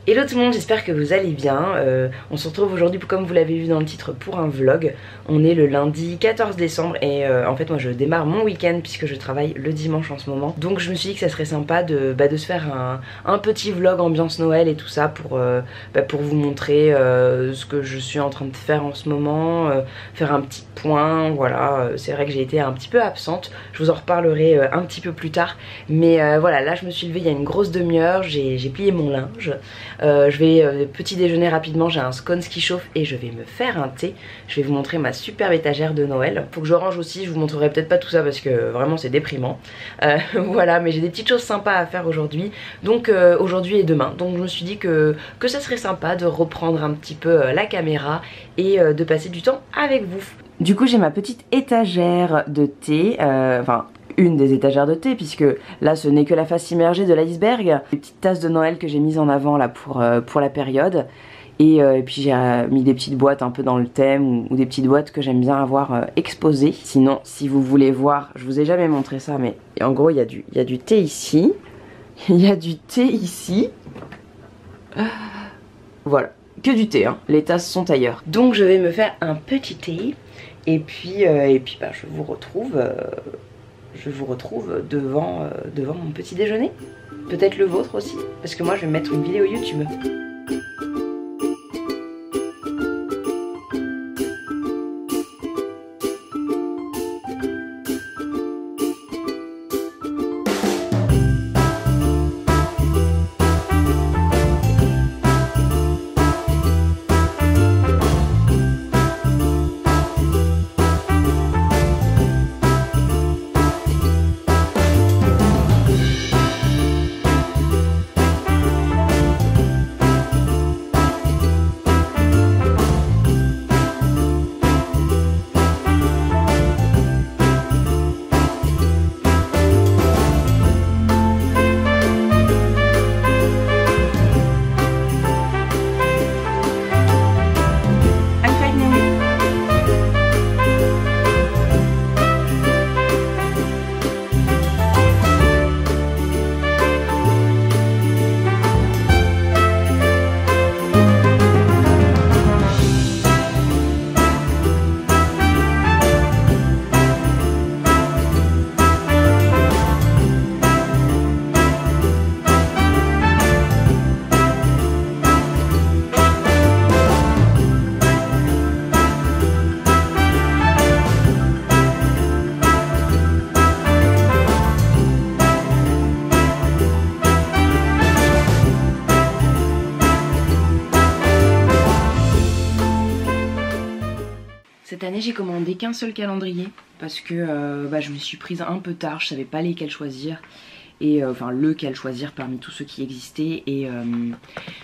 Hello tout le monde, j'espère que vous allez bien. On se retrouve aujourd'hui, comme vous l'avez vu dans le titre, pour un vlog. On est le lundi 14 décembre et en fait moi je démarre mon week-end puisque je travaille le dimanche en ce moment. Donc je me suis dit que ça serait sympa de se faire un petit vlog ambiance Noël et tout ça pour vous montrer ce que je suis en train de faire en ce moment, faire un petit point, voilà. C'est vrai que j'ai été un petit peu absente, je vous en reparlerai un petit peu plus tard. Mais voilà, là je me suis levée il y a une grosse demi-heure, j'ai plié mon linge. Je vais petit déjeuner rapidement, j'ai un scones qui chauffe et je vais me faire un thé. Je vais vous montrer ma superbe étagère de Noël. Faut que je range aussi, je vous montrerai peut-être pas tout ça parce que vraiment c'est déprimant. Voilà, mais j'ai des petites choses sympas à faire aujourd'hui. Donc aujourd'hui et demain. Donc je me suis dit que ça serait sympa de reprendre un petit peu la caméra et de passer du temps avec vous. Du coup j'ai ma petite étagère de thé, enfin une des étagères de thé puisque là ce n'est que la face immergée de l'iceberg. Les petites tasses de Noël que j'ai mises en avant là pour la période. Et puis j'ai mis des petites boîtes un peu dans le thème ou des petites boîtes que j'aime bien avoir exposées. Sinon si vous voulez voir, je vous ai jamais montré ça mais en gros il y a du thé ici. Il y a du thé ici. Voilà, que du thé hein, les tasses sont ailleurs. Donc je vais me faire un petit thé et puis bah, je vous retrouve devant mon petit déjeuner. Peut-être le vôtre aussi, parce que moi je vais mettre une vidéo YouTube. Cette année j'ai commandé qu'un seul calendrier parce que je me suis prise un peu tard, je savais pas lesquels choisir et enfin lequel choisir parmi tous ceux qui existaient et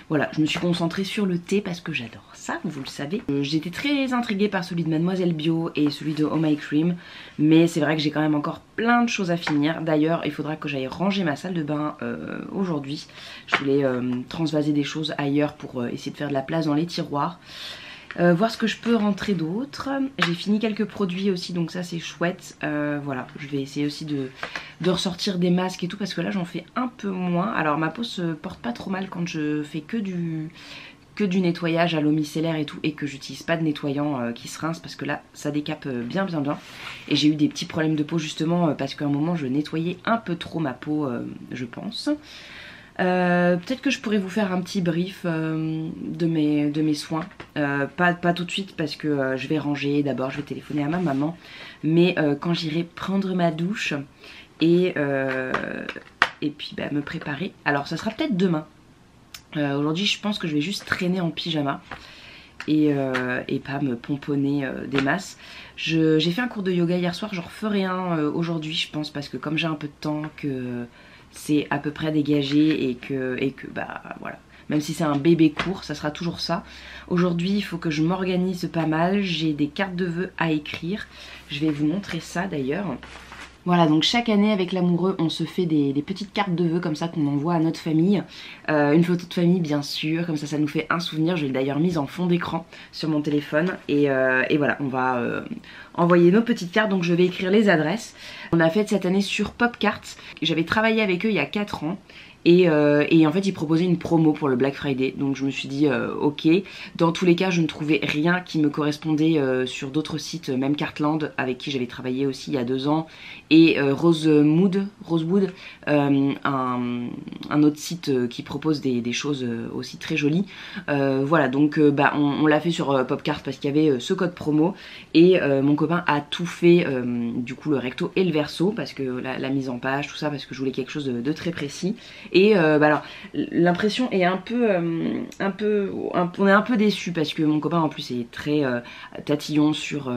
voilà, je me suis concentrée sur le thé parce que j'adore ça, vous le savez. J'étais très intriguée par celui de Mademoiselle Bio et celui de Oh My Cream, mais c'est vrai que j'ai quand même encore plein de choses à finir. D'ailleurs il faudra que j'aille ranger ma salle de bain aujourd'hui. Je voulais transvaser des choses ailleurs pour essayer de faire de la place dans les tiroirs. Voir ce que je peux rentrer d'autre. J'ai fini quelques produits aussi donc ça c'est chouette. Voilà, je vais essayer aussi de ressortir des masques et tout parce que là j'en fais un peu moins. Alors ma peau se porte pas trop mal quand je fais que du nettoyage à l'eau micellaire et tout et que j'utilise pas de nettoyant qui se rince parce que là ça décape bien. Et j'ai eu des petits problèmes de peau justement parce qu'à un moment je nettoyais un peu trop ma peau je pense. Peut-être que je pourrais vous faire un petit brief de mes soins. Pas tout de suite parce que je vais ranger, d'abord je vais téléphoner à ma maman. Mais quand j'irai prendre ma douche et puis me préparer. Alors ça sera peut-être demain. Aujourd'hui je pense que je vais juste traîner en pyjama et pas me pomponner des masses. J'ai fait un cours de yoga hier soir, j'en referai un aujourd'hui je pense parce que comme j'ai un peu de temps que c'est à peu près dégagé et que voilà, même si c'est un bébé court ça sera toujours ça. Aujourd'hui il faut que je m'organise pas mal, j'ai des cartes de vœux à écrire, je vais vous montrer ça d'ailleurs. Voilà, donc chaque année avec l'amoureux on se fait des petites cartes de vœux comme ça qu'on envoie à notre famille. Une photo de famille bien sûr, comme ça nous fait un souvenir. Je l'ai d'ailleurs mise en fond d'écran sur mon téléphone. Et voilà, on va envoyer nos petites cartes, donc je vais écrire les adresses. On a fait cette année sur Popcards, j'avais travaillé avec eux il y a 4 ans. Et en fait ils proposaient une promo pour le Black Friday, donc je me suis dit ok. Dans tous les cas je ne trouvais rien qui me correspondait sur d'autres sites, même Cartland avec qui j'avais travaillé aussi il y a 2 ans, et Rosewood, un autre site qui propose des choses aussi très jolies. Voilà, donc on l'a fait sur Popcart parce qu'il y avait ce code promo, et mon copain a tout fait, du coup le recto et le verso, parce que la mise en page, tout ça, parce que je voulais quelque chose de très précis. Et alors l'impression est on est un peu déçus parce que mon copain en plus est très tatillon sur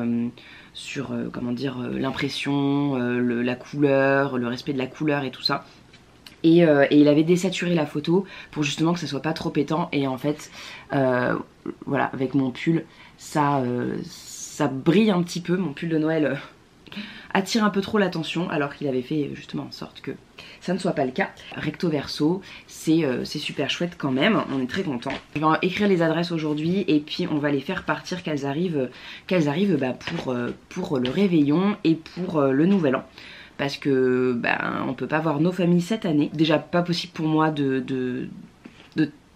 comment dire, l'impression, la couleur, le respect de la couleur et tout ça. Et il avait désaturé la photo pour justement que ça soit pas trop pétant, et en fait voilà, avec mon pull ça brille un petit peu. Mon pull de Noël attire un peu trop l'attention, alors qu'il avait fait justement en sorte que ça ne soit pas le cas. Recto verso, c'est super chouette quand même, on est très content. Je vais écrire les adresses aujourd'hui et puis on va les faire partir, qu'elles arrivent pour le réveillon et pour le nouvel an. Parce que on peut pas voir nos familles cette année. Déjà pas possible pour moi de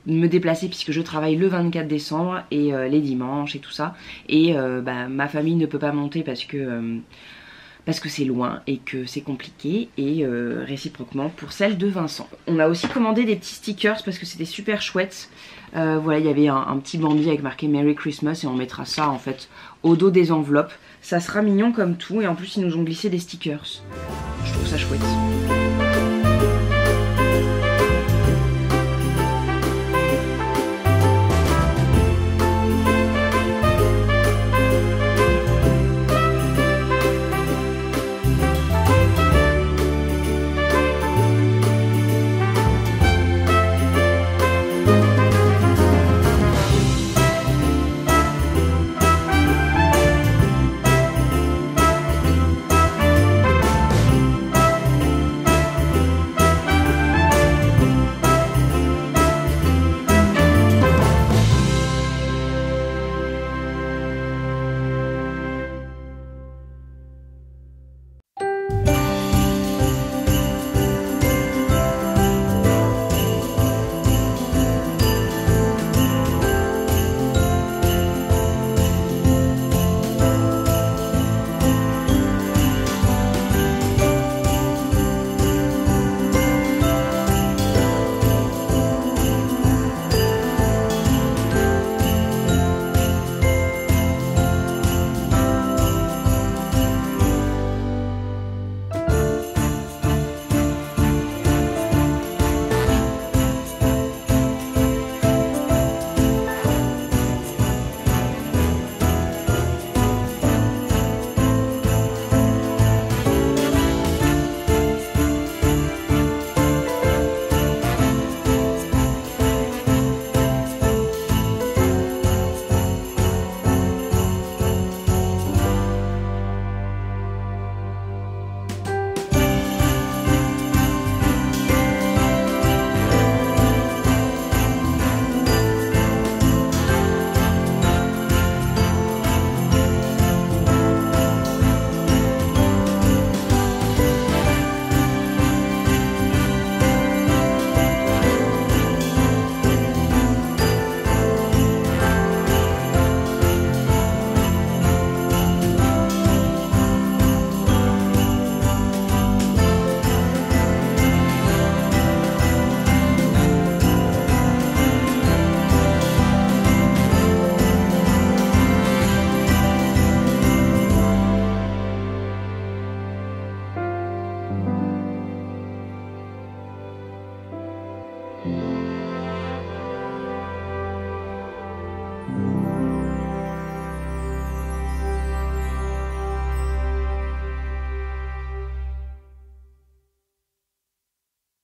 me déplacer puisque je travaille le 24 décembre et les dimanches et tout ça. Et ma famille ne peut pas monter parce que c'est loin et que c'est compliqué, et réciproquement pour celle de Vincent. On a aussi commandé des petits stickers parce que c'était super chouette. Voilà, il y avait un petit Bambi avec marqué Merry Christmas, et on mettra ça en fait au dos des enveloppes. Ça sera mignon comme tout, et en plus ils nous ont glissé des stickers. Je trouve ça chouette.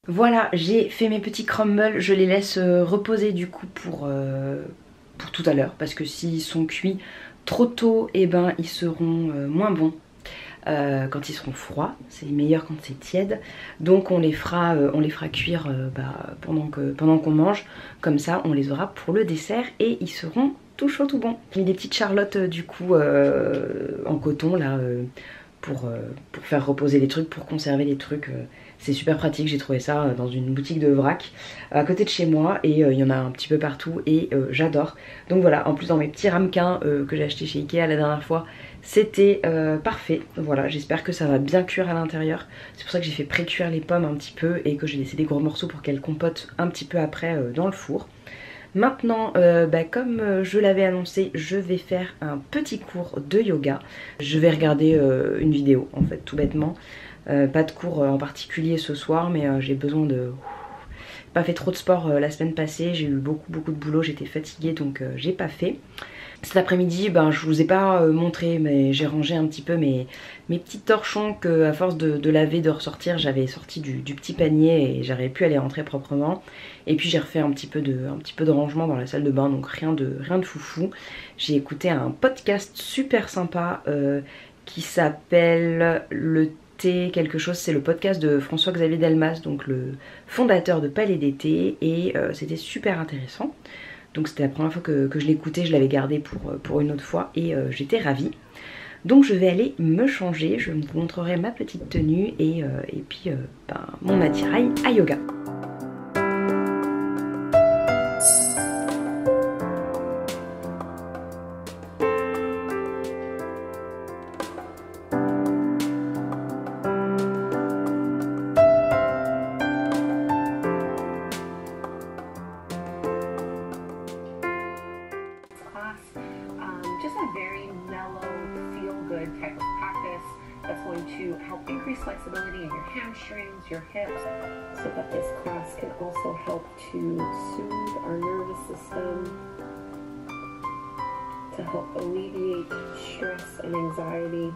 Voilà, j'ai fait mes petits crumbles, je les laisse reposer du coup pour tout à l'heure, parce que s'ils sont cuits trop tôt, et ils seront moins bons quand ils seront froids. C'est meilleur quand c'est tiède, donc on les fera cuire pendant qu'on mange, comme ça on les aura pour le dessert et ils seront tout chaud tout bon. J'ai mis des petites charlottes du coup en coton là, pour faire reposer les trucs, pour conserver les trucs. C'est super pratique, j'ai trouvé ça dans une boutique de vrac à côté de chez moi et il y en a un petit peu partout et j'adore. Donc voilà, en plus dans mes petits ramequins que j'ai acheté chez Ikea la dernière fois, c'était parfait. Voilà, j'espère que ça va bien cuire à l'intérieur. C'est pour ça que j'ai fait pré-cuire les pommes un petit peu et que j'ai laissé des gros morceaux pour qu'elles compotent un petit peu après dans le four. Maintenant, comme je l'avais annoncé, je vais faire un petit cours de yoga. Je vais regarder une vidéo en fait, tout bêtement. Pas de cours en particulier ce soir, mais j'ai besoin de... J'ai pas fait trop de sport la semaine passée, j'ai eu beaucoup de boulot, j'étais fatiguée donc j'ai pas fait. Cet après-midi, je vous ai pas montré, mais j'ai rangé un petit peu mes petits torchons que à force de laver, de ressortir, j'avais sorti du petit panier et j'arrivais plus à les rentrer proprement. Et puis j'ai refait un petit peu de rangement dans la salle de bain, donc rien de foufou. J'ai écouté un podcast super sympa qui s'appelle Le Thé quelque chose, c'est le podcast de François-Xavier Delmas, donc le fondateur de Palais d'été, et c'était super intéressant. Donc c'était la première fois que je l'écoutais, je l'avais gardé pour une autre fois et j'étais ravie. Donc je vais aller me changer, je vous montrerai ma petite tenue et puis mon attirail à yoga. Just a very mellow, feel-good type of practice that's going to help increase flexibility in your hamstrings, your hips, so that this class can also help to soothe our nervous system, to help alleviate stress and anxiety.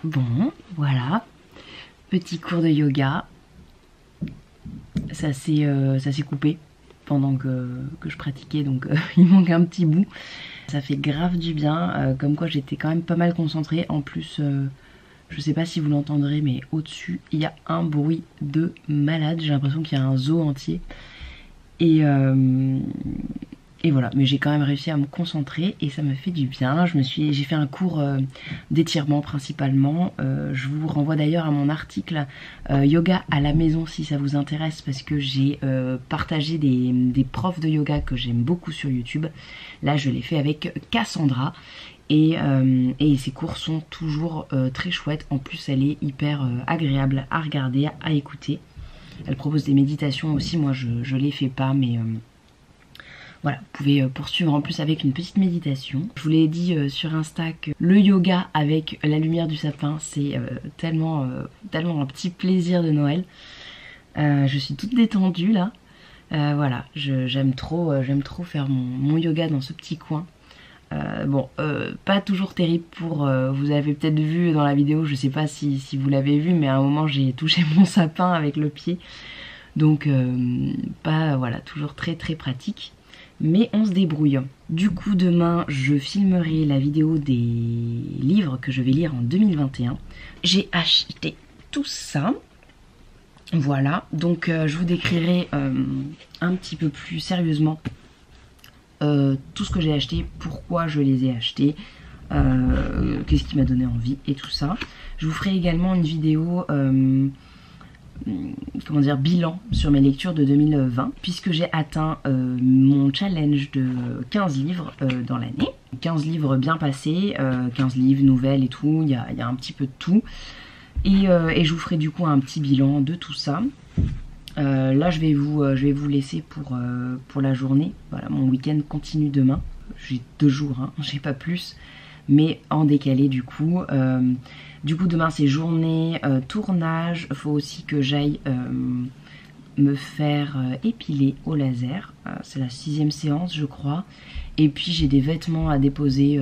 Bon, voilà, petit cours de yoga. Ça s'est coupé pendant que je pratiquais, donc il manque un petit bout. Ça fait grave du bien, comme quoi j'étais quand même pas mal concentrée. En plus, je sais pas si vous l'entendrez, mais au-dessus, il y a un bruit de malade. J'ai l'impression qu'il y a un zoo entier. Et voilà, mais j'ai quand même réussi à me concentrer et ça me fait du bien. J'ai fait un cours d'étirement principalement. Je vous renvoie d'ailleurs à mon article yoga à la maison si ça vous intéresse, parce que j'ai partagé des profs de yoga que j'aime beaucoup sur YouTube. Là je l'ai fait avec Cassandra et ces cours sont toujours très chouettes. En plus elle est hyper agréable à regarder, à écouter. Elle propose des méditations aussi, moi je les fais pas, mais... Voilà, vous pouvez poursuivre en plus avec une petite méditation. Je vous l'ai dit sur Insta que le yoga avec la lumière du sapin, c'est tellement un petit plaisir de Noël. Je suis toute détendue là. Voilà, j'aime trop faire mon yoga dans ce petit coin. Pas toujours terrible pour... vous avez peut-être vu dans la vidéo, je sais pas si vous l'avez vu, mais à un moment j'ai touché mon sapin avec le pied. Donc voilà, toujours très pratique. Mais on se débrouille. Du coup demain je filmerai la vidéo des livres que je vais lire en 2021. J'ai acheté tout ça. Voilà, donc je vous décrirai un petit peu plus sérieusement tout ce que j'ai acheté, pourquoi je les ai achetés, qu'est-ce qui m'a donné envie et tout ça. Je vous ferai également une vidéo... bilan sur mes lectures de 2020, puisque j'ai atteint mon challenge de 15 livres dans l'année. 15 livres bien passés, 15 livres, nouvelles et tout, il y a un petit peu de tout. Et je vous ferai du coup un petit bilan de tout ça. Là je vais vous laisser pour la journée. Voilà, mon week-end continue demain. J'ai 2 jours, hein, j'ai pas plus, mais en décalé du coup. Du coup demain c'est journée tournage. Faut aussi que j'aille me faire épiler au laser. C'est la 6e séance je crois. Et puis j'ai des vêtements à déposer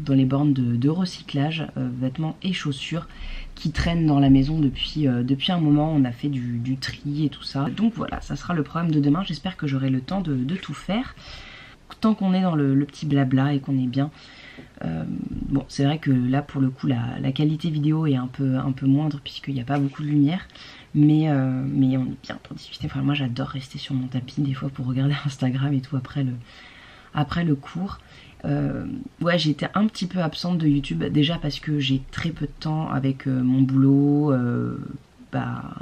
dans les bornes de recyclage, vêtements et chaussures qui traînent dans la maison depuis un moment. On a fait du tri et tout ça. Donc voilà, ça sera le programme de demain. J'espère que j'aurai le temps de tout faire. Tant qu'on est dans le petit blabla et qu'on est bien. Bon, c'est vrai que là pour le coup la qualité vidéo est un peu moindre puisqu'il n'y a pas beaucoup de lumière. Mais on est bien pour discuter. Enfin, moi j'adore rester sur mon tapis des fois pour regarder Instagram et tout après le cours. Ouais, j'ai été un petit peu absente de YouTube déjà parce que j'ai très peu de temps avec mon boulot,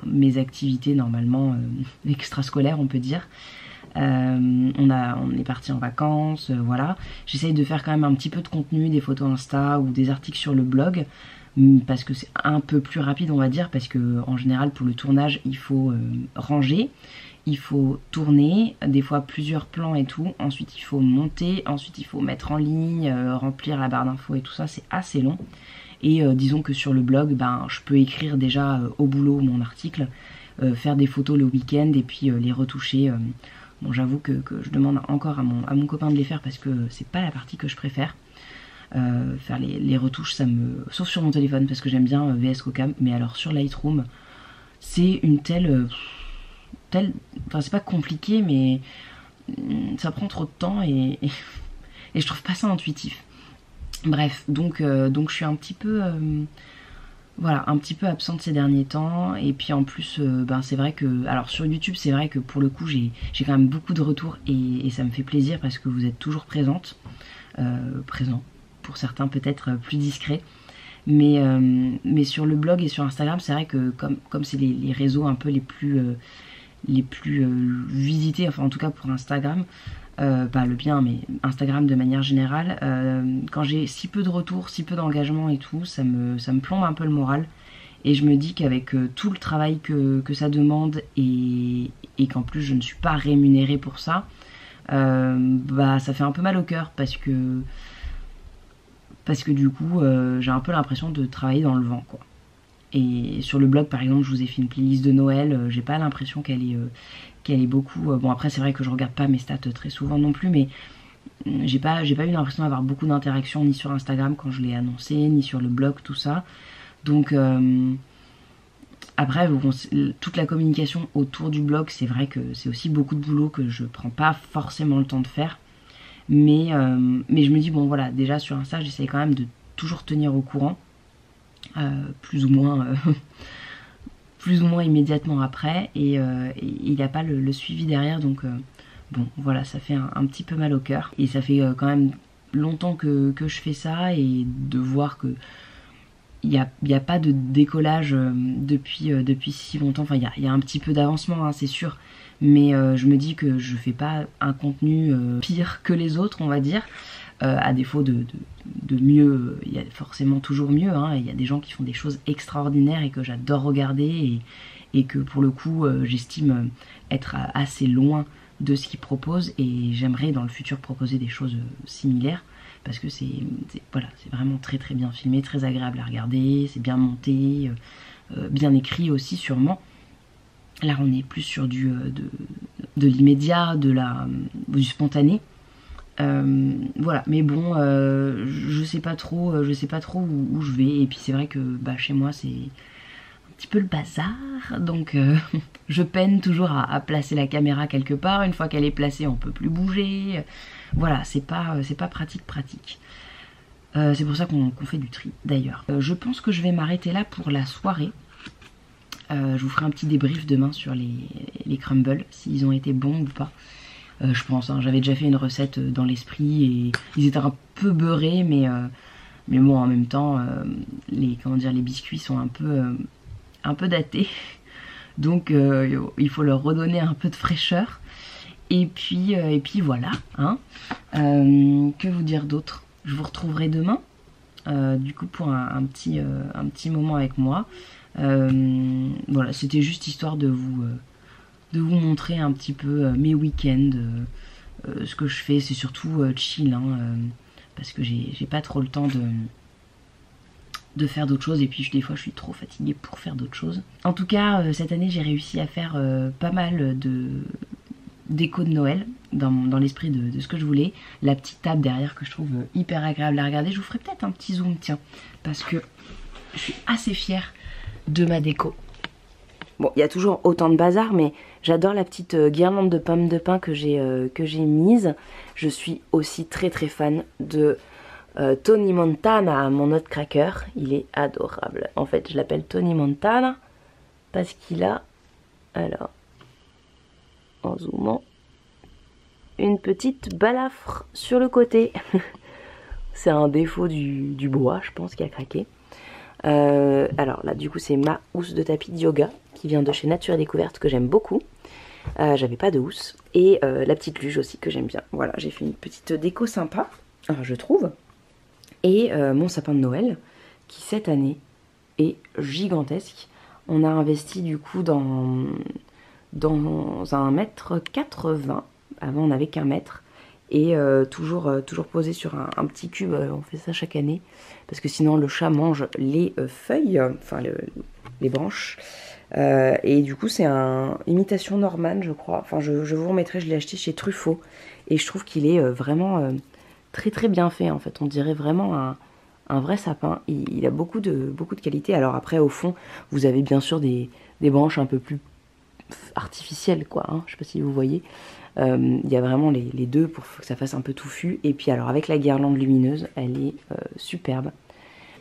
mes activités normalement extrascolaires on peut dire. On est parti en vacances, voilà. J'essaye de faire quand même un petit peu de contenu, des photos Insta ou des articles sur le blog parce que c'est un peu plus rapide on va dire, parce que en général pour le tournage il faut ranger, il faut tourner, des fois plusieurs plans et tout, ensuite il faut monter, ensuite il faut mettre en ligne, remplir la barre d'infos et tout ça, c'est assez long. Et disons que sur le blog, je peux écrire déjà au boulot mon article, faire des photos le week-end et puis les retoucher. Bon, j'avoue que je demande encore à mon copain de les faire parce que c'est pas la partie que je préfère. Faire les retouches, sauf sur mon téléphone parce que j'aime bien VS Cocam, mais alors sur Lightroom, c'est une enfin c'est pas compliqué, mais ça prend trop de temps et je trouve pas ça intuitif. Bref, donc je suis un petit peu voilà, un petit peu absente ces derniers temps. Et puis en plus c'est vrai que, alors sur YouTube c'est vrai que pour le coup j'ai quand même beaucoup de retours et ça me fait plaisir parce que vous êtes toujours présentes, présents pour certains peut-être plus discrets. Mais sur le blog et sur Instagram c'est vrai que comme c'est les réseaux un peu les plus visités, enfin en tout cas pour Instagram, pas le bien mais Instagram de manière générale, quand j'ai si peu de retours, si peu d'engagement et tout, ça me plombe un peu le moral. Et je me dis qu'avec tout le travail que ça demande et qu'en plus je ne suis pas rémunérée pour ça, ça fait un peu mal au cœur parce que du coup j'ai un peu l'impression de travailler dans le vent quoi. Et sur le blog par exemple je vous ai fait une playlist de Noël, j'ai pas l'impression qu'elle est beaucoup, bon après c'est vrai que je regarde pas mes stats très souvent non plus, mais j'ai pas eu l'impression d'avoir beaucoup d'interactions ni sur Instagram quand je l'ai annoncé, ni sur le blog, tout ça. Donc après bon, toute la communication autour du blog, c'est vrai que c'est aussi beaucoup de boulot que je prends pas forcément le temps de faire. Mais je me dis bon voilà, déjà sur Insta j'essaye quand même de toujours tenir au courant, plus ou moins immédiatement après, et il n'y a pas le suivi derrière, donc bon voilà, ça fait un petit peu mal au cœur. Et ça fait quand même longtemps que je fais ça, et de voir que il n'y a pas de décollage depuis si longtemps. Enfin il y a un petit peu d'avancement hein, c'est sûr, mais je me dis que je fais pas un contenu pire que les autres on va dire. À défaut de mieux, il y a forcément toujours mieux, hein. Il y a des gens qui font des choses extraordinaires et que j'adore regarder, et que pour le coup j'estime être assez loin de ce qu'ils proposent, et j'aimerais dans le futur proposer des choses similaires parce que c'est vraiment très très bien filmé, très agréable à regarder, c'est bien monté, bien écrit aussi sûrement. Là on est plus sur de l'immédiat, du spontané. Voilà, mais bon je sais pas trop où je vais, et puis c'est vrai que chez moi c'est un petit peu le bazar, donc je peine toujours à placer la caméra quelque part. Une fois qu'elle est placée on peut plus bouger, voilà, c'est pas pratique. C'est pour ça qu'on fait du tri d'ailleurs. Je pense que je vais m'arrêter là pour la soirée. Je vous ferai un petit débrief demain sur les crumbles, s'ils ont été bons ou pas. Je pense, hein, j'avais déjà fait une recette dans l'esprit et ils étaient un peu beurrés, mais bon en même temps les biscuits sont un peu datés, donc il faut leur redonner un peu de fraîcheur. Et puis voilà, hein. Que vous dire d'autre? Je vous retrouverai demain du coup pour un petit moment avec moi. Voilà, c'était juste histoire de vous montrer un petit peu mes week-ends. Ce que je fais, c'est surtout chill, hein, parce que j'ai pas trop le temps de faire d'autres choses, et puis des fois je suis trop fatiguée pour faire d'autres choses. En tout cas, cette année j'ai réussi à faire pas mal de déco de Noël dans l'esprit de ce que je voulais. La petite table derrière que je trouve hyper agréable à regarder. Je vous ferai peut-être un petit zoom, tiens, parce que je suis assez fière de ma déco. Bon, il y a toujours autant de bazar, mais j'adore la petite guirlande de pommes de pin que j'ai mise. Je suis aussi très fan de Tony Montana, mon autre cracker. Il est adorable. En fait, je l'appelle Tony Montana parce qu'il a, alors, en zoomant, une petite balafre sur le côté. C'est un défaut du bois, je pense, qui a craqué. Alors là, du coup, c'est ma housse de tapis de yoga qui vient de chez Nature et Découverte, que j'aime beaucoup. J'avais pas de housse. Et la petite luge aussi que j'aime bien. Voilà, j'ai fait une petite déco sympa, je trouve. Et mon sapin de Noël, qui cette année est gigantesque. On a investi du coup dans 1,80 m. Avant on n'avait qu'1 mètre. Et toujours posé sur un petit cube. On fait ça chaque année. Parce que sinon le chat mange les feuilles, enfin les branches. Et du coup c'est une imitation Norman, je crois. Enfin je vous remettrai, je l'ai acheté chez Truffaut. Et je trouve qu'il est vraiment très bien fait en fait. On dirait vraiment un vrai sapin. Il a beaucoup de qualité. Alors après au fond vous avez bien sûr des branches un peu plus artificielles quoi. Hein. Je sais pas si vous voyez. Il y a vraiment les deux pour que ça fasse un peu touffu. Et puis alors avec la guirlande lumineuse, elle est superbe.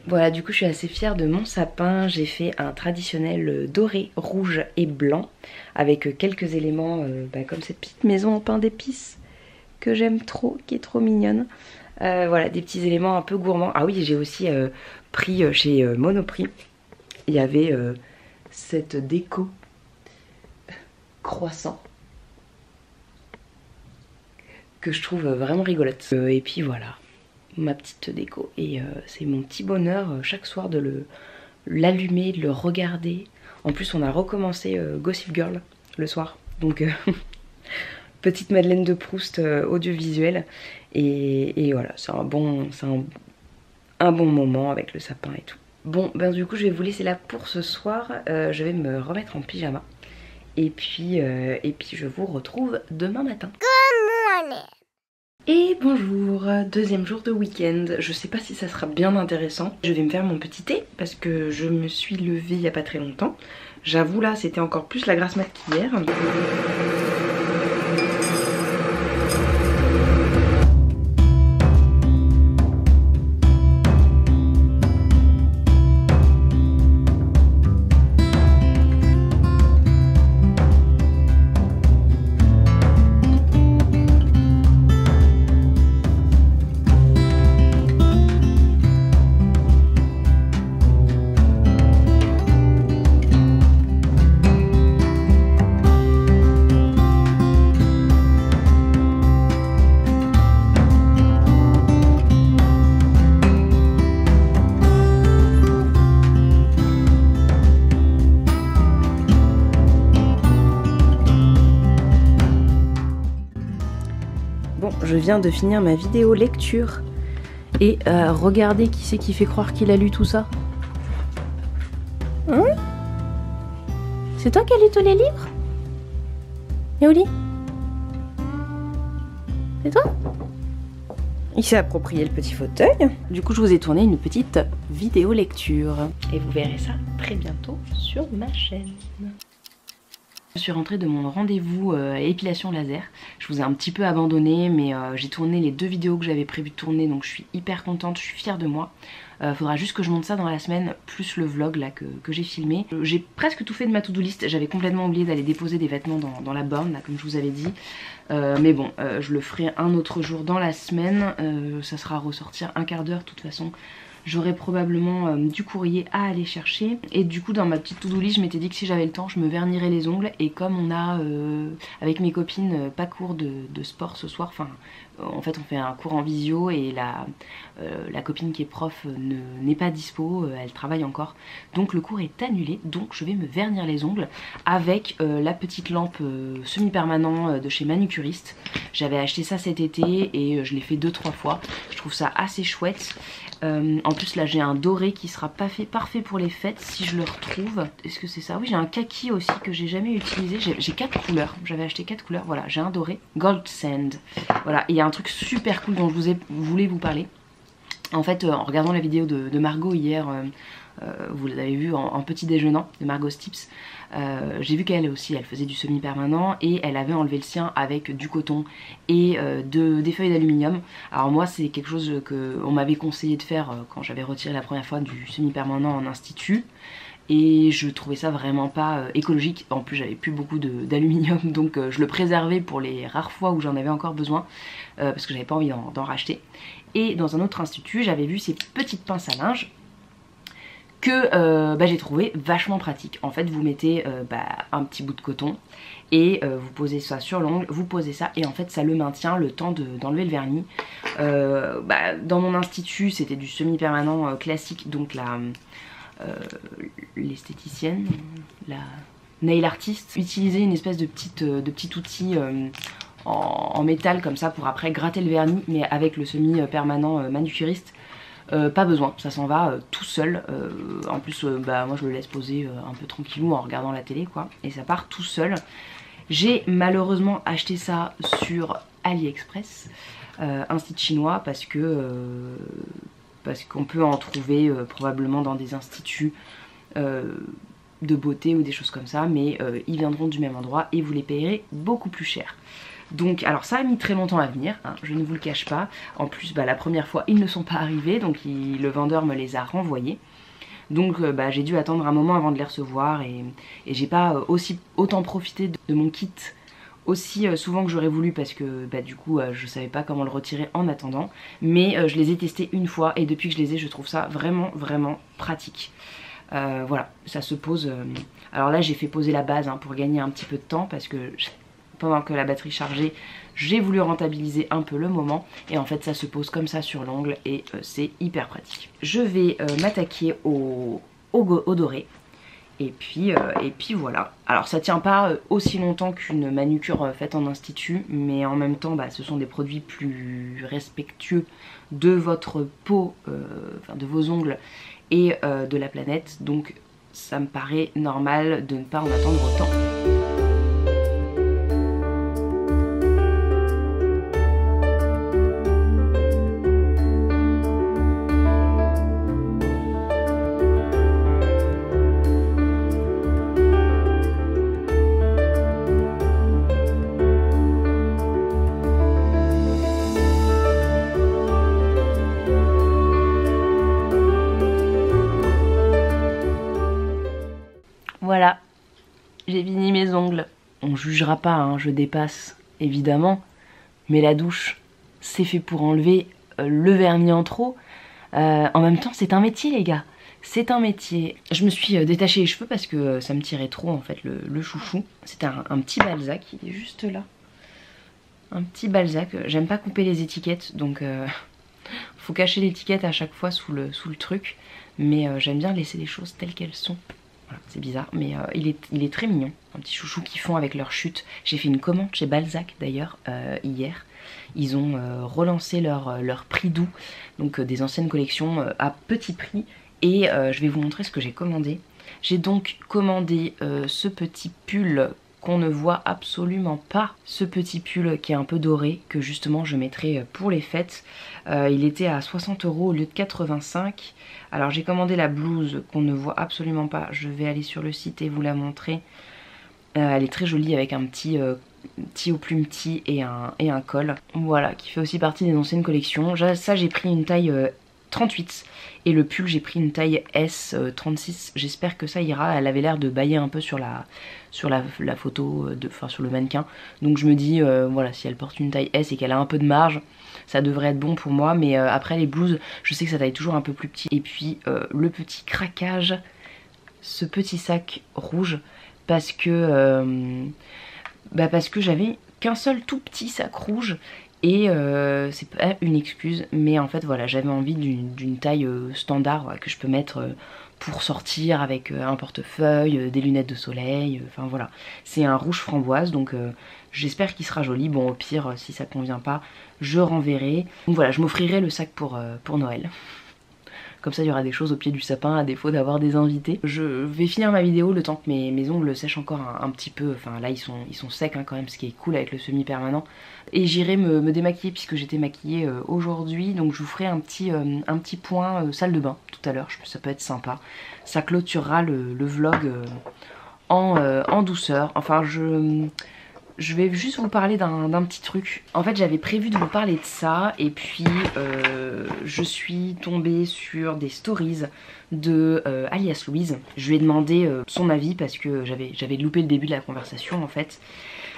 Voilà, du coup je suis assez fière de mon sapin. J'ai fait un traditionnel doré, rouge et blanc avec quelques éléments comme cette petite maison en pain d'épices que j'aime trop, qui est trop mignonne. Voilà, des petits éléments un peu gourmands. Ah oui, j'ai aussi pris chez Monoprix. Il y avait cette déco croissant que je trouve vraiment rigolote. Et puis voilà, ma petite déco. Et c'est mon petit bonheur chaque soir de l'allumer, de le regarder. En plus on a recommencé Gossip Girl le soir. Donc petite Madeleine de Proust audiovisuelle. Et voilà, c'est un bon moment avec le sapin et tout. Bon, ben du coup je vais vous laisser là pour ce soir. Je vais me remettre en pyjama. Et puis je vous retrouve demain matin. Good morning. Et bonjour, deuxième jour de week-end. Je sais pas si ça sera bien intéressant. Je vais me faire mon petit thé parce que je me suis levée il y a pas très longtemps. J'avoue là c'était encore plus la grasse mat qu'hier. Bon, je viens de finir ma vidéo lecture et regardez qui c'est qui fait croire qu'il a lu tout ça. Hein? C'est toi qui as lu tous les livres? Yaouli? C'est toi? Il s'est approprié le petit fauteuil. Du coup, je vous ai tourné une petite vidéo lecture. Et vous verrez ça très bientôt sur ma chaîne. Je suis rentrée de mon rendez-vous épilation laser. Je vous ai un petit peu abandonné, mais j'ai tourné les 2 vidéos que j'avais prévu de tourner, donc je suis hyper contente, je suis fière de moi. Faudra juste que je monte ça dans la semaine, plus le vlog là que j'ai filmé. J'ai presque tout fait de ma to-do list, j'avais complètement oublié d'aller déposer des vêtements dans la borne, là, comme je vous avais dit. Mais bon, je le ferai un autre jour dans la semaine, ça sera à ressortir un quart d'heure de toute façon. J'aurai probablement du courrier à aller chercher. Et du coup dans ma petite to-do list je m'étais dit que si j'avais le temps je me vernirais les ongles. Et comme on a avec mes copines pas cours de sport ce soir, enfin en fait on fait un cours en visio et la copine qui est prof n'est pas dispo, elle travaille encore, donc le cours est annulé, donc je vais me vernir les ongles avec la petite lampe semi-permanent de chez Manucuriste. J'avais acheté ça cet été et je l'ai fait 2-3 fois, je trouve ça assez chouette. En plus là j'ai un doré qui sera parfait pour les fêtes si je le retrouve. Est-ce que c'est ça? Oui, j'ai un kaki aussi que j'ai jamais utilisé. J'ai 4 couleurs, j'avais acheté 4 couleurs. Voilà, j'ai un doré Gold Sand. Voilà, et il y a un truc super cool dont je voulais vous parler. En fait en regardant la vidéo de Margot hier, vous l'avez vu en petit déjeunant de Margot's Tips, j'ai vu qu'elle aussi elle faisait du semi-permanent et elle avait enlevé le sien avec du coton et des feuilles d'aluminium. Alors moi c'est quelque chose qu'on m'avait conseillé de faire quand j'avais retiré la première fois du semi-permanent en institut. Et je trouvais ça vraiment pas écologique. En plus j'avais plus beaucoup d'aluminium, donc je le préservais pour les rares fois où j'en avais encore besoin, parce que j'avais pas envie d'en racheter. Et dans un autre institut j'avais vu ces petites pinces à linge que j'ai trouvé vachement pratique. En fait vous mettez un petit bout de coton et vous posez ça sur l'ongle, vous posez ça et en fait ça le maintient le temps d'enlever le vernis. Dans mon institut c'était du semi-permanent classique, donc l'esthéticienne, la nail artiste utilisait une espèce de petit outil en métal comme ça pour après gratter le vernis, mais avec le semi-permanent Manucuriste pas besoin, ça s'en va tout seul. En plus moi je le laisse poser un peu tranquillou en regardant la télé quoi, et ça part tout seul. J'ai malheureusement acheté ça sur AliExpress, un site chinois, parce qu'on peut en trouver probablement dans des instituts de beauté ou des choses comme ça, mais ils viendront du même endroit et vous les payerez beaucoup plus cher. Donc alors ça a mis très longtemps à venir, hein, je ne vous le cache pas. En plus la première fois ils ne sont pas arrivés, donc le vendeur me les a renvoyés. Donc j'ai dû attendre un moment avant de les recevoir et j'ai pas autant profité de mon kit aussi souvent que j'aurais voulu, parce que du coup je savais pas comment le retirer en attendant. Mais je les ai testés une fois et depuis que je les ai je trouve ça vraiment pratique. Voilà, ça se pose. Alors là j'ai fait poser la base pour gagner un petit peu de temps, parce que pendant que la batterie chargeait j'ai voulu rentabiliser un peu le moment, et en fait ça se pose comme ça sur l'ongle et c'est hyper pratique. Je vais m'attaquer au doré. Et puis voilà. Alors ça tient pas aussi longtemps qu'une manucure faite en institut, mais en même temps ce sont des produits plus respectueux de votre peau, de vos ongles et de la planète, donc ça me paraît normal de ne pas en attendre autant. Voilà, j'ai fini mes ongles. On jugera pas, hein, je dépasse évidemment, mais la douche c'est fait pour enlever le vernis en trop. En même temps c'est un métier les gars, c'est un métier. Je me suis détaché les cheveux parce que ça me tirait trop en fait le chouchou. C'était un petit Balzac, il est juste là. Un petit Balzac, j'aime pas couper les étiquettes, donc faut cacher l'étiquette à chaque fois sous le truc. Mais j'aime bien laisser les choses telles qu'elles sont. Voilà, c'est bizarre, mais il est très mignon. Un petit chouchou qu'ils font avec leur chute. J'ai fait une commande chez Balzac d'ailleurs hier. Ils ont relancé leur prix doux, donc des anciennes collections à petit prix. Et je vais vous montrer ce que j'ai commandé. J'ai donc commandé ce petit pull qu'on ne voit absolument pas. Ce petit pull qui est un peu doré, que justement je mettrai pour les fêtes. Il était à 60 € au lieu de 85. Alors j'ai commandé la blouse qu'on ne voit absolument pas. Je vais aller sur le site et vous la montrer. Elle est très jolie avec un petit au plume petit et un col. Voilà, qui fait aussi partie des anciennes collections. Ça j'ai pris une taille 38 et le pull j'ai pris une taille S 36. J'espère que ça ira. Elle avait l'air de bailler un peu sur la photo, enfin sur le mannequin. Donc je me dis voilà, si elle porte une taille S et qu'elle a un peu de marge, ça devrait être bon pour moi. Mais après les blouses, je sais que ça taille toujours un peu plus petit. Et puis le petit craquage, ce petit sac rouge, parce que j'avais qu'un seul tout petit sac rouge Et c'est pas une excuse, mais en fait voilà, j'avais envie d'une taille standard, voilà, que je peux mettre pour sortir avec un portefeuille, des lunettes de soleil, enfin voilà. C'est un rouge framboise, donc j'espère qu'il sera joli. Bon, au pire, si ça convient pas, je renverrai. Donc voilà, je m'offrirai le sac pour Noël. Comme ça il y aura des choses au pied du sapin à défaut d'avoir des invités. Je vais finir ma vidéo le temps que mes ongles sèchent encore un petit peu. Enfin là ils sont secs hein, quand même, ce qui est cool avec le semi-permanent. Et j'irai me démaquiller puisque j'étais maquillée aujourd'hui. Donc je vous ferai un petit point salle de bain tout à l'heure. Je pense que ça peut être sympa. Ça clôturera le vlog en douceur. Enfin je vais juste vous parler d'un petit truc. En fait j'avais prévu de vous parler de ça et puis je suis tombée sur des stories de Alias Louise. Je lui ai demandé son avis parce que j'avais loupé le début de la conversation en fait.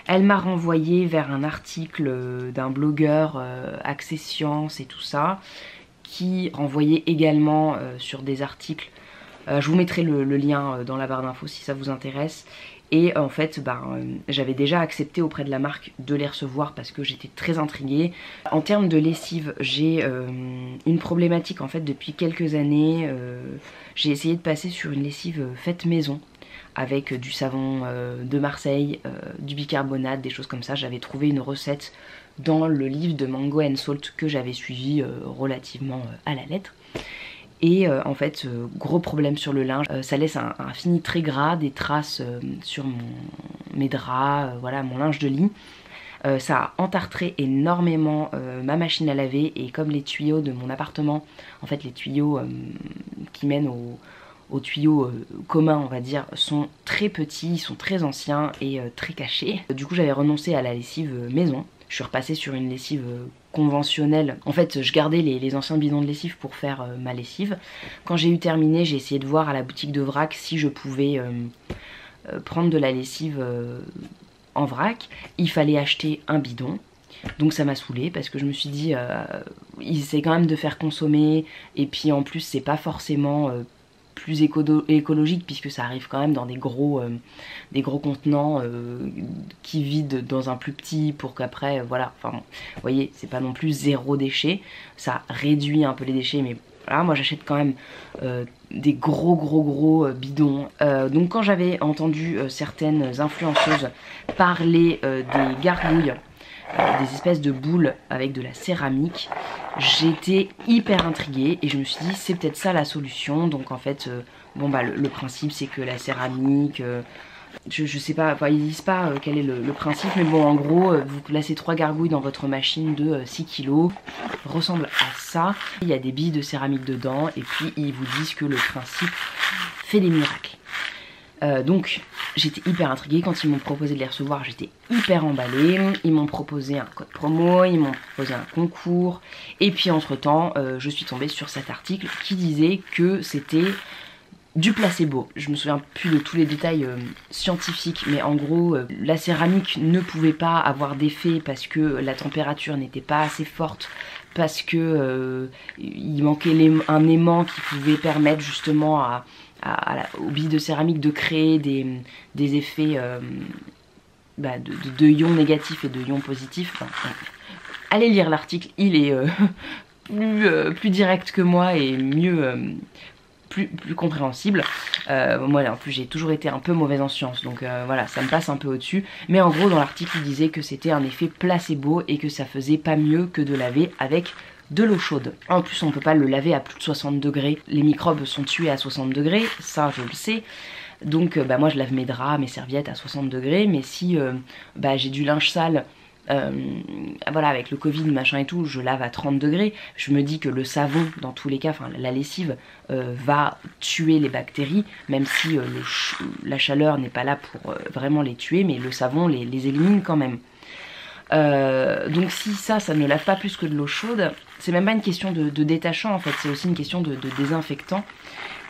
Elle m'a renvoyé vers un article d'un blogueur Accès Science et tout ça, qui renvoyait également sur des articles. Je vous mettrai le lien dans la barre d'infos si ça vous intéresse. Et en fait j'avais déjà accepté auprès de la marque de les recevoir parce que j'étais très intriguée. En termes de lessive, j'ai une problématique en fait depuis quelques années. J'ai essayé de passer sur une lessive faite maison avec du savon de Marseille, du bicarbonate, des choses comme ça. J'avais trouvé une recette dans le livre de Mango & Salt que j'avais suivi relativement à la lettre. Et en fait gros problème sur le linge, ça laisse un fini très gras, des traces sur mes draps, voilà mon linge de lit. Ça a entartré énormément ma machine à laver et comme les tuyaux de mon appartement, en fait les tuyaux qui mènent aux tuyaux communs on va dire sont très petits, ils sont très anciens et très cachés. Du coup j'avais renoncé à la lessive maison. Je suis repassée sur une lessive conventionnelle. En fait je gardais les anciens bidons de lessive pour faire ma lessive. Quand j'ai eu terminé j'ai essayé de voir à la boutique de vrac si je pouvais prendre de la lessive en vrac. Il fallait acheter un bidon. Donc ça m'a saoulée parce que je me suis dit il essaie quand même de faire consommer et puis en plus c'est pas forcément plus écologique puisque ça arrive quand même dans des gros contenants qui vident dans un plus petit pour qu'après voilà, enfin bon, vous voyez c'est pas non plus zéro déchet, ça réduit un peu les déchets mais voilà moi j'achète quand même des gros bidons. Donc quand j'avais entendu certaines influenceuses parler des gargouilles, des espèces de boules avec de la céramique, j'étais hyper intriguée et je me suis dit c'est peut-être ça la solution. Donc en fait bon bah le principe c'est que la céramique je sais pas, enfin ils disent pas quel est le principe mais bon en gros vous placez 3 gargouilles dans votre machine de 6 kg, ressemble à ça, il y a des billes de céramique dedans et puis ils vous disent que le principe fait des miracles. Donc j'étais hyper intriguée, quand ils m'ont proposé de les recevoir j'étais hyper emballée, ils m'ont proposé un code promo, ils m'ont proposé un concours et puis entre temps je suis tombée sur cet article qui disait que c'était du placebo. Je me souviens plus de tous les détails scientifiques mais en gros la céramique ne pouvait pas avoir d'effet parce que la température n'était pas assez forte, parce que il manquait un aimant qui pouvait permettre justement aux billes de céramique de créer des effets de ions négatifs et de ions positifs. Enfin, allez lire l'article, il est plus direct que moi et mieux plus compréhensible. Moi en plus j'ai toujours été un peu mauvaise en sciences donc voilà ça me passe un peu au dessus, mais en gros dans l'article il disait que c'était un effet placebo et que ça faisait pas mieux que de laver avec de l'eau chaude. En plus on peut pas le laver à plus de 60 degrés, les microbes sont tués à 60 degrés, ça je le sais. Donc moi je lave mes draps, mes serviettes à 60 degrés, mais si j'ai du linge sale, voilà avec le Covid machin et tout, je lave à 30 degrés, je me dis que le savon dans tous les cas, enfin la lessive va tuer les bactéries, même si la chaleur n'est pas là pour vraiment les tuer, mais le savon les élimine quand même. Donc si ça ne lave pas plus que de l'eau chaude, c'est même pas une question de détachant en fait, c'est aussi une question de désinfectant.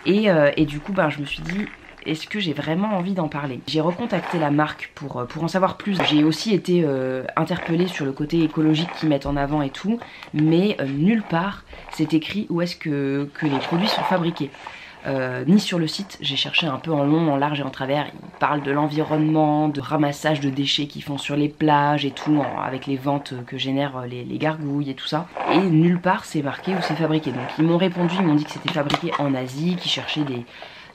Et du coup je me suis dit est-ce que j'ai vraiment envie d'en parler? J'ai recontacté la marque pour en savoir plus. J'ai aussi été interpellée sur le côté écologique qu'ils mettent en avant et tout, mais nulle part c'est écrit où est-ce que les produits sont fabriqués. ni sur le site. J'ai cherché un peu en long, en large et en travers. Ils parlent de l'environnement, de ramassage de déchets qu'ils font sur les plages et tout, avec les ventes que génèrent les gargouilles et tout ça. Et nulle part c'est marqué où c'est fabriqué. Donc ils m'ont répondu, ils m'ont dit que c'était fabriqué en Asie, qu'ils cherchaient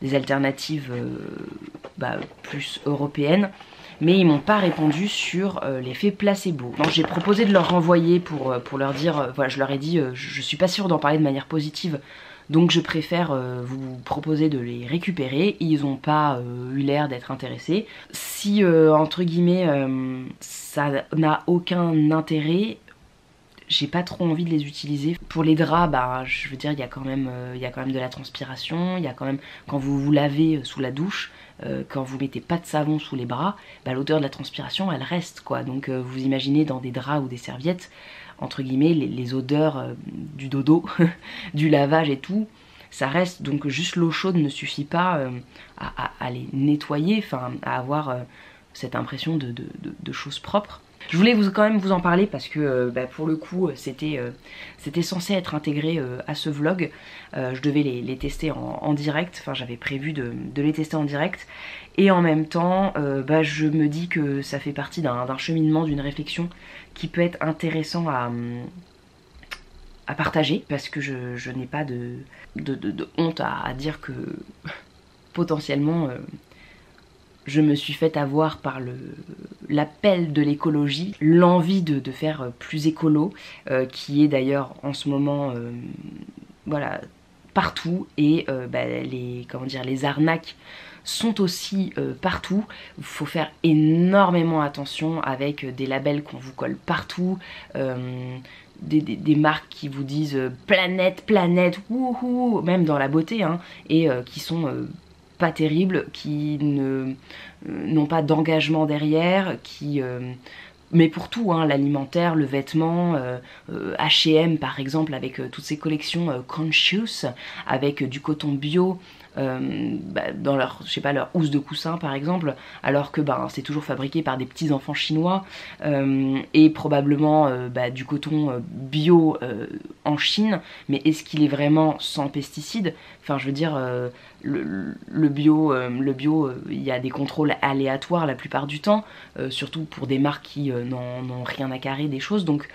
des alternatives plus européennes. Mais ils m'ont pas répondu sur l'effet placebo. Donc j'ai proposé de leur renvoyer pour leur dire, voilà, je leur ai dit, je suis pas sûre d'en parler de manière positive, donc je préfère vous proposer de les récupérer. Ils ont pas eu l'air d'être intéressés. Si entre guillemets ça n'a aucun intérêt, j'ai pas trop envie de les utiliser. Pour les draps, bah je veux dire, il y a quand même de la transpiration, il y a quand même, quand vous vous lavez sous la douche, quand vous mettez pas de savon sous les bras, bah, l'odeur de la transpiration elle reste quoi. Donc vous imaginez dans des draps ou des serviettes, entre guillemets, les odeurs du dodo, du lavage et tout, ça reste. Donc juste l'eau chaude ne suffit pas à les nettoyer, enfin à avoir cette impression de choses propres. Je voulais quand même vous en parler parce que pour le coup c'était censé être intégré à ce vlog. Je devais les tester en direct, enfin j'avais prévu de les tester en direct. Et en même temps je me dis que ça fait partie d'un cheminement, d'une réflexion qui peut être intéressant à partager. Parce que je n'ai pas de honte à dire que potentiellement... je me suis fait avoir par l'appel de l'écologie, l'envie de faire plus écolo, qui est d'ailleurs en ce moment voilà, partout, et les arnaques sont aussi partout. Il faut faire énormément attention avec des labels qu'on vous colle partout, des marques qui vous disent planète, wouhou, même dans la beauté, hein, et qui sont... pas terribles, qui n'ont pas d'engagement derrière, mais pour tout, hein, l'alimentaire, le vêtement, H&M par exemple, avec toutes ces collections conscious, avec du coton bio, dans leur, je sais pas, leur housse de coussin par exemple, alors que c'est toujours fabriqué par des petits enfants chinois, et probablement du coton bio en Chine. Mais est-ce qu'il est vraiment sans pesticides? Enfin je veux dire, le bio, il y a des contrôles aléatoires la plupart du temps, surtout pour des marques qui n'ont rien à carrer des choses. Donc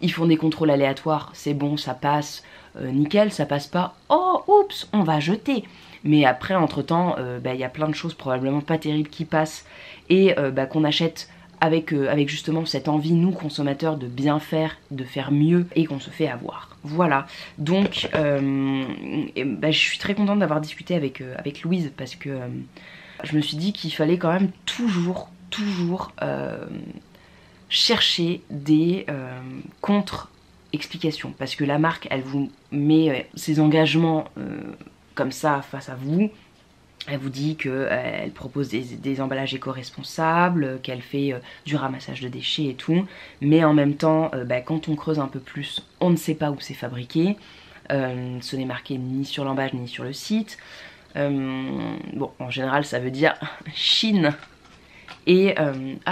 ils font des contrôles aléatoires, c'est bon, ça passe, nickel. Ça passe pas, oh oups, on va jeter. Mais après, entre temps, y a plein de choses probablement pas terribles qui passent, et qu'on achète avec justement cette envie, nous consommateurs, de bien faire, de faire mieux, et qu'on se fait avoir. Voilà, donc je suis très contente d'avoir discuté avec Louise, parce que je me suis dit qu'il fallait quand même toujours chercher des contre-explications, parce que la marque, elle vous met ses engagements comme ça face à vous. Elle vous dit qu'elle propose des emballages éco-responsables, qu'elle fait du ramassage de déchets et tout, mais en même temps, quand on creuse un peu plus, on ne sait pas où c'est fabriqué. Ce n'est marqué ni sur l'emballage ni sur le site. Bon, en général ça veut dire Chine. Et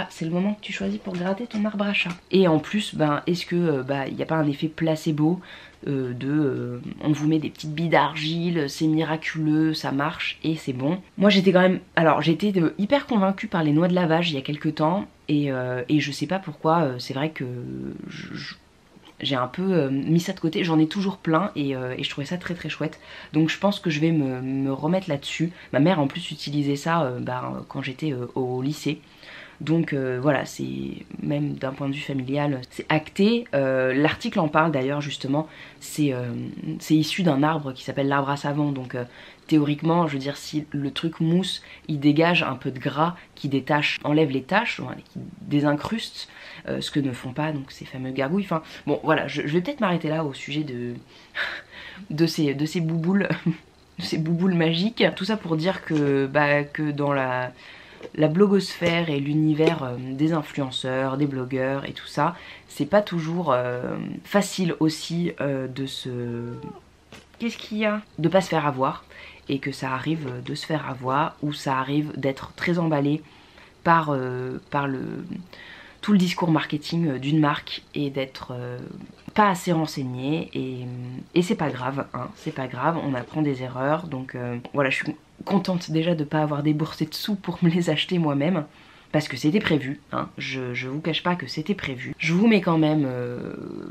c'est le moment que tu choisis pour gratter ton arbre à chat. Et en plus, est-ce que il n'y a pas un effet placebo on vous met des petites billes d'argile, c'est miraculeux, ça marche et c'est bon. Moi j'étais quand même, alors j'étais hyper convaincue par les noix de lavage il y a quelques temps, et je sais pas pourquoi, c'est vrai que j'ai un peu mis ça de côté. J'en ai toujours plein, et je trouvais ça très chouette. Donc je pense que je vais me remettre là-dessus. Ma mère en plus utilisait ça quand j'étais au lycée. Donc voilà, c'est même d'un point de vue familial, c'est acté. L'article en parle d'ailleurs justement, c'est issu d'un arbre qui s'appelle l'arbre à savon. Donc théoriquement, je veux dire, si le truc mousse, il dégage un peu de gras qui détache, enlève les taches, qui désincruste, ce que ne font pas donc ces fameux gargouilles. Enfin bon voilà, je vais peut-être m'arrêter là au sujet de ces bouboules, de ces bouboules magiques. Tout ça pour dire que dans la blogosphère et l'univers des influenceurs, des blogueurs et tout ça, c'est pas toujours facile aussi de se... Qu'est-ce qu'il y a? De pas se faire avoir, et que ça arrive de se faire avoir, ou ça arrive d'être très emballé par tout le discours marketing d'une marque et d'être pas assez renseigné, et c'est pas grave, hein, c'est pas grave, on apprend des erreurs. Donc voilà, je suis contente déjà de pas avoir déboursé de sous pour me les acheter moi-même, parce que c'était prévu, hein. Je vous cache pas que c'était prévu. Je vous mets quand même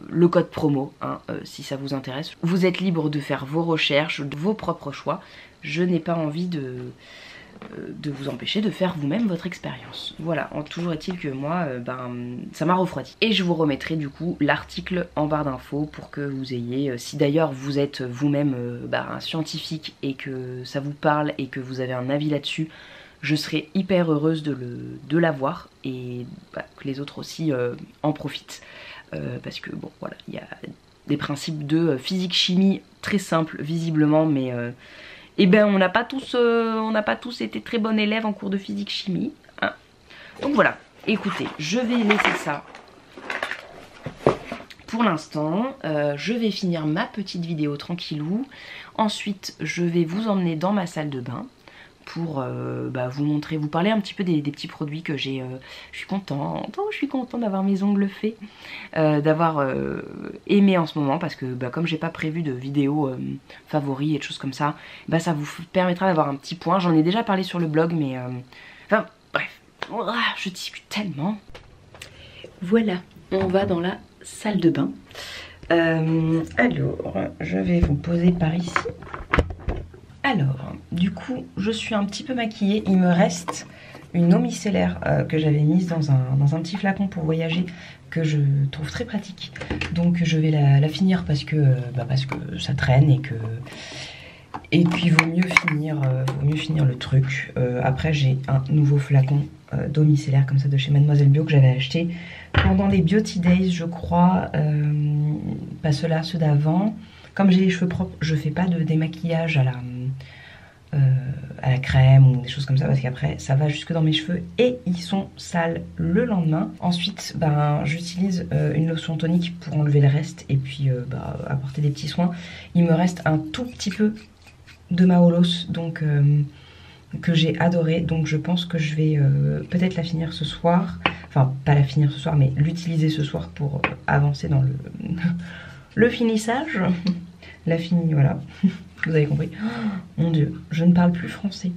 le code promo, hein, si ça vous intéresse. Vous êtes libre de faire vos recherches, vos propres choix. Je n'ai pas envie de vous empêcher de faire vous-même votre expérience. Voilà, toujours est-il que moi, ça m'a refroidi. Et je vous remettrai du coup l'article en barre d'infos pour que vous ayez, si d'ailleurs vous êtes vous-même un scientifique et que ça vous parle et que vous avez un avis là-dessus, je serais hyper heureuse de l'avoir, et que les autres aussi en profitent. Parce que bon voilà, il y a des principes de physique-chimie très simples visiblement, mais et ben on n'a pas tous été très bons élèves en cours de physique-chimie, hein. Donc voilà, écoutez, je vais laisser ça pour l'instant. Je vais finir ma petite vidéo tranquillou. Ensuite je vais vous emmener dans ma salle de bain pour vous montrer, vous parler un petit peu des petits produits que j'ai. Je suis contente, je suis contente d'avoir mes ongles faits, d'avoir aimé en ce moment, parce que comme j'ai pas prévu de vidéos favoris et de choses comme ça, ça vous permettra d'avoir un petit point. J'en ai déjà parlé sur le blog, mais enfin bref, je discute tellement. Voilà, on va dans la salle de bain. Alors, je vais vous poser par ici. Alors, du coup, je suis un petit peu maquillée. Il me reste une eau micellaire que j'avais mise dans un petit flacon pour voyager, que je trouve très pratique. Donc je vais la finir parce que ça traîne, et puis vaut mieux finir le truc. Après j'ai un nouveau flacon d'eau micellaire comme ça de chez Mademoiselle Bio que j'avais acheté pendant les Beauty Days, je crois. Pas ceux-là, ceux d'avant. Comme j'ai les cheveux propres, je fais pas de démaquillage à la crème ou des choses comme ça, parce qu'après ça va jusque dans mes cheveux et ils sont sales le lendemain. Ensuite j'utilise une lotion tonique pour enlever le reste et puis apporter des petits soins. Il me reste un tout petit peu de ma Holos, donc que j'ai adoré, donc je pense que je vais peut-être la finir ce soir. Enfin pas la finir ce soir, mais l'utiliser ce soir pour avancer dans le finissage. La finie, voilà. Vous avez compris. Oh, mon dieu, je ne parle plus français.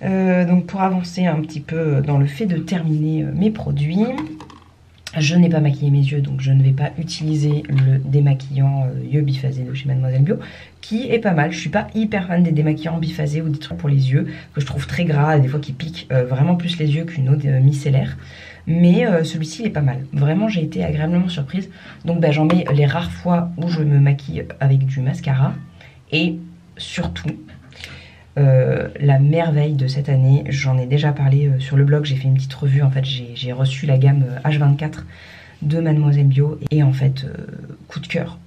Donc pour avancer un petit peu dans le fait de terminer mes produits, je n'ai pas maquillé mes yeux, donc je ne vais pas utiliser le démaquillant yeux biphasé de chez Mademoiselle Bio, qui est pas mal. Je suis pas hyper fan des démaquillants biphasés ou des trucs pour les yeux, que je trouve très gras, des fois qui piquent vraiment plus les yeux qu'une eau micellaire. Mais celui-ci il est pas mal. Vraiment j'ai été agréablement surprise. Donc j'en mets les rares fois où je me maquille avec du mascara. Et surtout, la merveille de cette année, j'en ai déjà parlé sur le blog, j'ai fait une petite revue. En fait j'ai reçu la gamme H24 de Mademoiselle Bio. Et en fait coup de cœur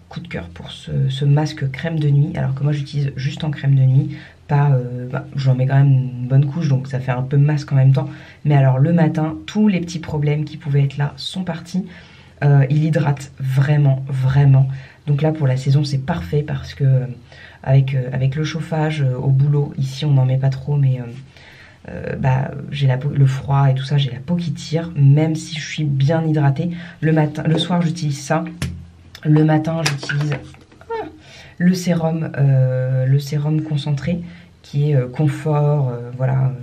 pour ce masque crème de nuit. Alors que moi j'utilise juste en crème de nuit. J'en mets quand même une bonne couche, donc ça fait un peu masque en même temps. Mais alors le matin, tous les petits problèmes qui pouvaient être là sont partis. Il hydrate vraiment. Donc là pour la saison c'est parfait, parce que avec le chauffage au boulot, ici on n'en met pas trop, mais j'ai le froid et tout ça, j'ai la peau qui tire, même si je suis bien hydratée. Le soir j'utilise ça. Le matin j'utilise le sérum concentré qui est confort, voilà,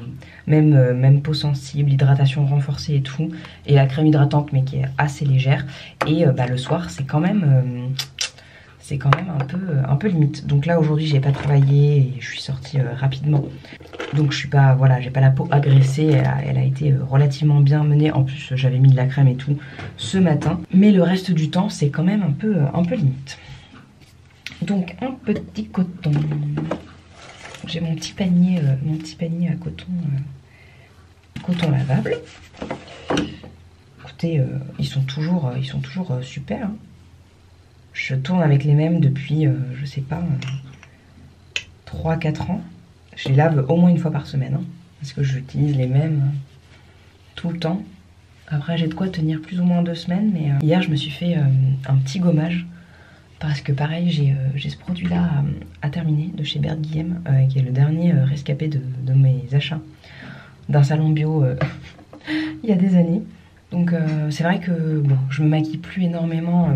même peau sensible, hydratation renforcée et tout, et la crème hydratante mais qui est assez légère. Et le soir c'est quand même un peu limite. Donc là aujourd'hui j'ai pas travaillé et je suis sortie rapidement, donc je suis pas, voilà, j'ai pas la peau agressée, elle a été relativement bien menée. En plus j'avais mis de la crème et tout ce matin, mais le reste du temps c'est quand même un peu limite. Donc un petit coton. J'ai mon petit panier à coton lavable. Écoutez, ils sont toujours super. Hein. Je tourne avec les mêmes depuis, je sais pas, 3-4 ans. Je les lave au moins une fois par semaine, hein, parce que j'utilise les mêmes tout le temps. Après j'ai de quoi tenir plus ou moins 2 semaines, mais hier je me suis fait un petit gommage. Parce que pareil, j'ai ce produit là à terminer de chez Bert Guillem, qui est le dernier rescapé de mes achats d'un salon bio il y a des années. Donc c'est vrai que bon, je me maquille plus énormément.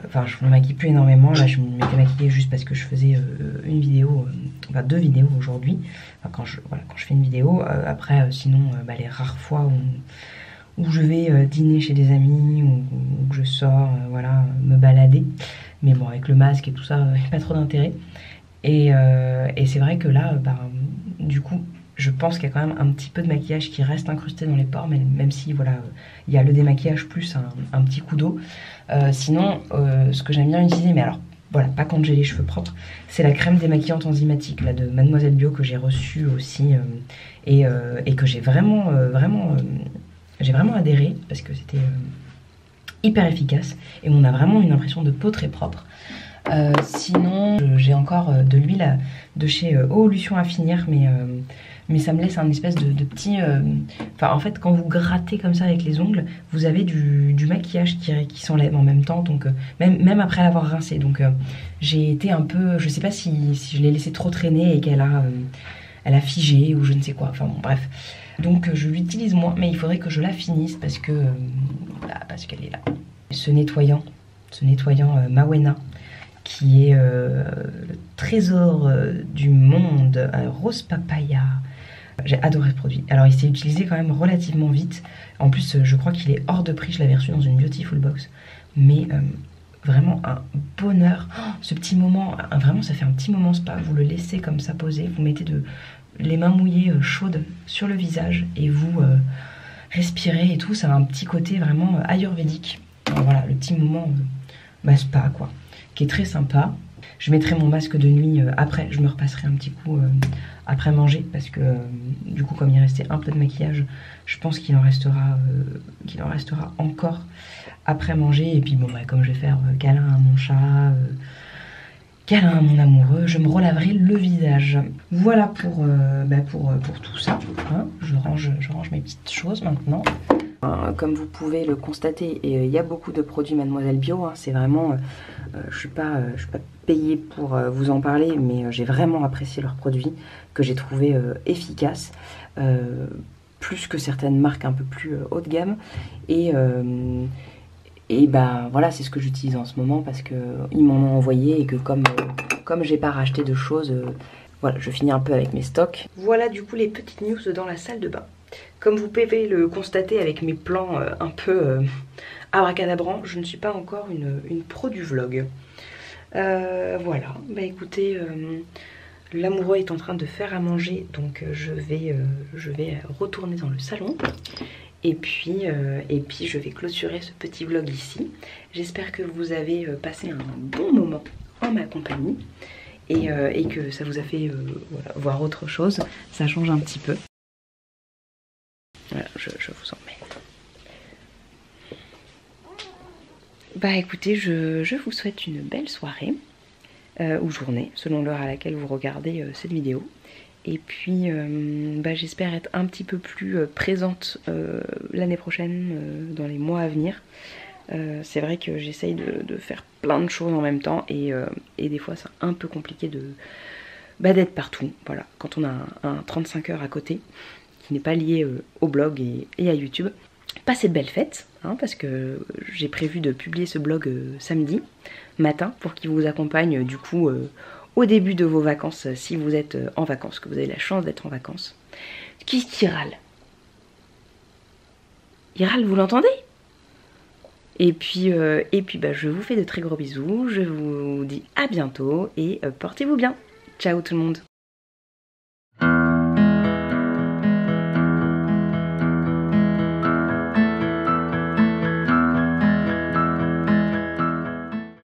Enfin, je me maquille plus énormément. Là, je m'étais maquillée juste parce que je faisais une vidéo, enfin 2 vidéos aujourd'hui. Enfin, quand je fais une vidéo. Après, sinon, les rares fois où je vais dîner chez des amis ou que je sors, voilà, me balader. Mais bon, avec le masque et tout ça, il n'y a pas trop d'intérêt. Et c'est vrai que là, du coup, je pense qu'il y a quand même un petit peu de maquillage qui reste incrusté dans les pores, même si voilà, il y a le démaquillage plus un petit coup d'eau. Sinon, ce que j'aime bien utiliser, mais alors voilà, pas quand j'ai les cheveux propres, c'est la crème démaquillante enzymatique là, de Mademoiselle Bio que j'ai reçue aussi et que j'ai vraiment adhéré parce que c'était hyper efficace et on a vraiment une impression de peau très propre. Sinon, j'ai encore de l'huile de chez Eau-Lution à finir, mais ça me laisse un espèce de petit... Enfin, en fait, quand vous grattez comme ça avec les ongles, vous avez du maquillage qui s'enlève en même temps, donc même après l'avoir rincé. Donc j'ai été un peu... Je sais pas si je l'ai laissé trop traîner et qu'elle a figé ou je ne sais quoi. Enfin bon, bref. Donc je l'utilise moins, mais il faudrait que je la finisse parce qu'elle est là. Ce nettoyant Mawena, qui est le trésor du monde, rose papaya. J'ai adoré ce produit. Alors il s'est utilisé quand même relativement vite. En plus je crois qu'il est hors de prix, je l'avais reçu dans une Beautiful Box. Mais vraiment un bonheur. Oh, ce petit moment, vraiment ça fait un petit moment spa. Vous le laissez comme ça poser, vous mettez les mains mouillées chaudes sur le visage et vous respirez et tout. Ça a un petit côté vraiment ayurvédique. Alors, voilà, le petit moment spa quoi, qui est très sympa. Je mettrai mon masque de nuit après, je me repasserai un petit coup après manger parce que du coup comme il restait un peu de maquillage, je pense qu'il en restera encore après manger. Et puis bon comme je vais faire câlin à mon chat, câlin à mon amoureux, je me relaverai le visage. Voilà pour tout ça, hein. Je range mes petites choses maintenant. Comme vous pouvez le constater, il y a beaucoup de produits Mademoiselle Bio, hein. C'est vraiment, je suis pas payée pour vous en parler, mais j'ai vraiment apprécié leurs produits que j'ai trouvé efficaces, plus que certaines marques un peu plus haut de gamme. Et voilà, c'est ce que j'utilise en ce moment parce que ils m'en ont envoyé et que comme j'ai pas racheté de choses, voilà, je finis un peu avec mes stocks. Voilà du coup les petites news dans la salle de bain. Comme vous pouvez le constater avec mes plans un peu abracadabrants, je ne suis pas encore une pro du vlog. Voilà, écoutez, l'amoureux est en train de faire à manger, donc je vais retourner dans le salon. Et puis je vais clôturer ce petit vlog ici. J'espère que vous avez passé un bon moment en ma compagnie et que ça vous a fait voilà, voir autre chose. Ça change un petit peu. Voilà, je vous en mets. Écoutez, je vous souhaite une belle soirée ou journée, selon l'heure à laquelle vous regardez cette vidéo. Et puis j'espère être un petit peu plus présente l'année prochaine, dans les mois à venir. C'est vrai que j'essaye de faire plein de choses en même temps et des fois c'est un peu compliqué d'être partout. Voilà, quand on a un 35 heures à côté qui n'est pas lié au blog et à YouTube. Passez de belles fêtes, hein, parce que j'ai prévu de publier ce blog samedi matin pour qu'il vous accompagne du coup au début de vos vacances si vous êtes en vacances, que vous avez la chance d'être en vacances. Qui râle? Il râle, vous l'entendez? Et puis je vous fais de très gros bisous, je vous dis à bientôt et portez-vous bien. Ciao tout le monde.